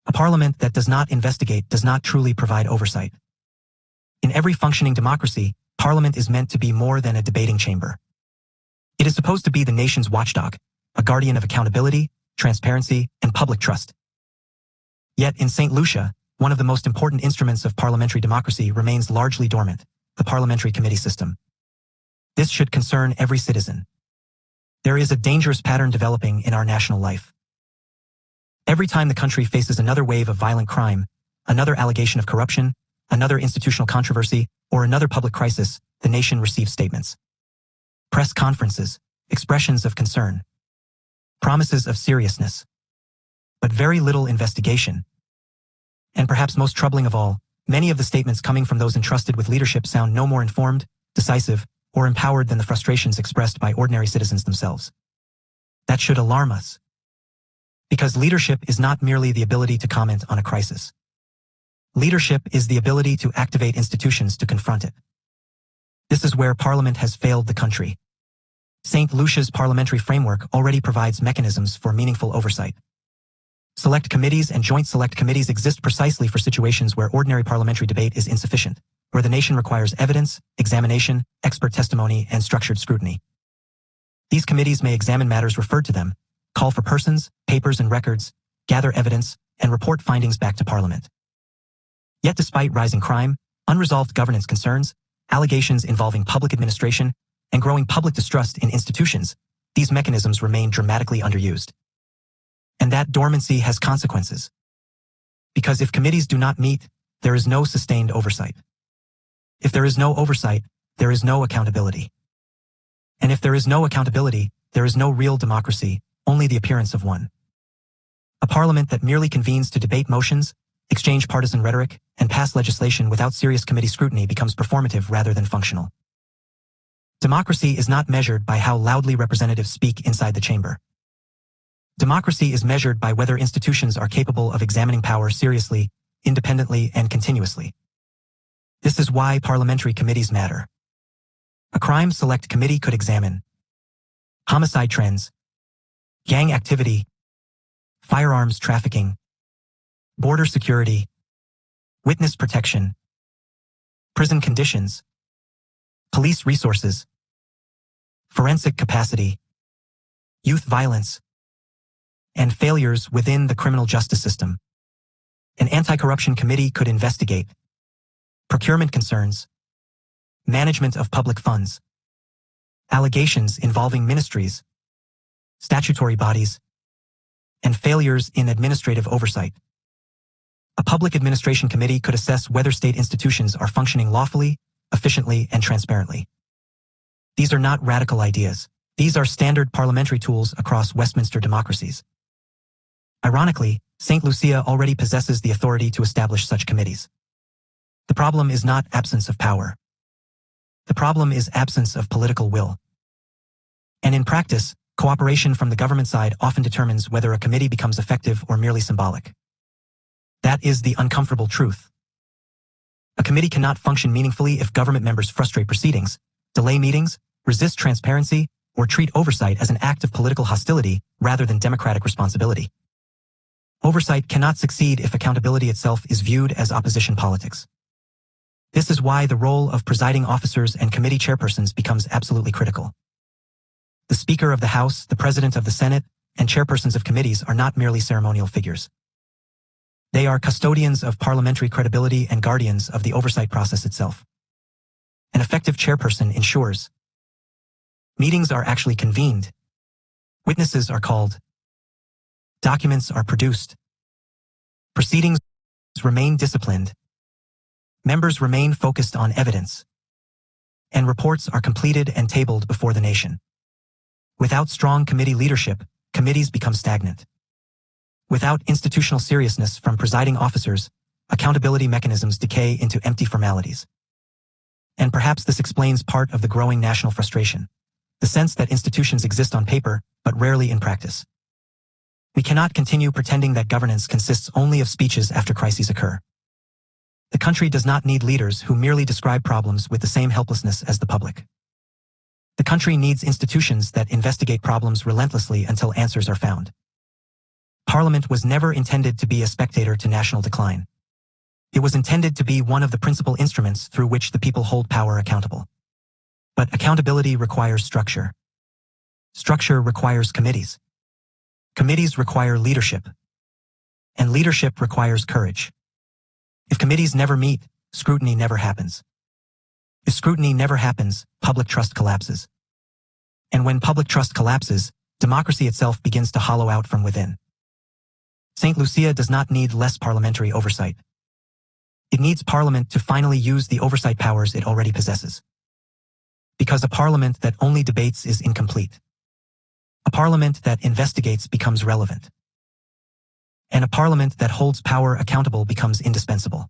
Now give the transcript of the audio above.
A parliament that does not investigate does not truly provide oversight. In every functioning democracy, parliament is meant to be more than a debating chamber. It is supposed to be the nation's watchdog, a guardian of accountability, transparency, and public trust. Yet in Saint Lucia, one of the most important instruments of parliamentary democracy remains largely dormant, the parliamentary committee system. This should concern every citizen. There is a dangerous pattern developing in our national life. Every time the country faces another wave of violent crime, another allegation of corruption, another institutional controversy, or another public crisis, the nation receives statements, press conferences, expressions of concern, promises of seriousness, but very little investigation. And perhaps most troubling of all, many of the statements coming from those entrusted with leadership sound no more informed, decisive, or empowered than the frustrations expressed by ordinary citizens themselves. That should alarm us. Because leadership is not merely the ability to comment on a crisis. Leadership is the ability to activate institutions to confront it. This is where Parliament has failed the country. Saint Lucia's parliamentary framework already provides mechanisms for meaningful oversight. Select committees and joint select committees exist precisely for situations where ordinary parliamentary debate is insufficient, where the nation requires evidence, examination, expert testimony, and structured scrutiny. These committees may examine matters referred to them, call for persons, papers, and records, gather evidence, and report findings back to Parliament. Yet despite rising crime, unresolved governance concerns, allegations involving public administration, and growing public distrust in institutions, these mechanisms remain dramatically underused. And that dormancy has consequences. Because if committees do not meet, there is no sustained oversight. If there is no oversight, there is no accountability. And if there is no accountability, there is no real democracy, only the appearance of one. A parliament that merely convenes to debate motions, exchange partisan rhetoric, and pass legislation without serious committee scrutiny becomes performative rather than functional. Democracy is not measured by how loudly representatives speak inside the chamber. Democracy is measured by whether institutions are capable of examining power seriously, independently, and continuously. This is why parliamentary committees matter. A crime select committee could examine homicide trends, gang activity, firearms trafficking, border security, witness protection, prison conditions, police resources, forensic capacity, youth violence, and failures within the criminal justice system. An anti-corruption committee could investigate procurement concerns, management of public funds, allegations involving ministries, statutory bodies, and failures in administrative oversight. A public administration committee could assess whether state institutions are functioning lawfully, efficiently, and transparently. These are not radical ideas. These are standard parliamentary tools across Westminster democracies. Ironically, Saint Lucia already possesses the authority to establish such committees. The problem is not absence of power. The problem is absence of political will. And in practice, cooperation from the government side often determines whether a committee becomes effective or merely symbolic. That is the uncomfortable truth. A committee cannot function meaningfully if government members frustrate proceedings, delay meetings, resist transparency, or treat oversight as an act of political hostility rather than democratic responsibility. Oversight cannot succeed if accountability itself is viewed as opposition politics. This is why the role of presiding officers and committee chairpersons becomes absolutely critical. The Speaker of the House, the President of the Senate, and chairpersons of committees are not merely ceremonial figures. They are custodians of parliamentary credibility and guardians of the oversight process itself. An effective chairperson ensures meetings are actually convened, witnesses are called, documents are produced, proceedings remain disciplined, members remain focused on evidence, and reports are completed and tabled before the nation. Without strong committee leadership, committees become stagnant. Without institutional seriousness from presiding officers, accountability mechanisms decay into empty formalities. And perhaps this explains part of the growing national frustration, the sense that institutions exist on paper, but rarely in practice. We cannot continue pretending that governance consists only of speeches after crises occur. The country does not need leaders who merely describe problems with the same helplessness as the public. The country needs institutions that investigate problems relentlessly until answers are found. Parliament was never intended to be a spectator to national decline. It was intended to be one of the principal instruments through which the people hold power accountable. But accountability requires structure. Structure requires committees. Committees require leadership. And leadership requires courage. If committees never meet, scrutiny never happens. If scrutiny never happens, public trust collapses. And when public trust collapses, democracy itself begins to hollow out from within. Saint Lucia does not need less parliamentary oversight. It needs Parliament to finally use the oversight powers it already possesses. Because a Parliament that only debates is incomplete. A Parliament that investigates becomes relevant. And a Parliament that holds power accountable becomes indispensable.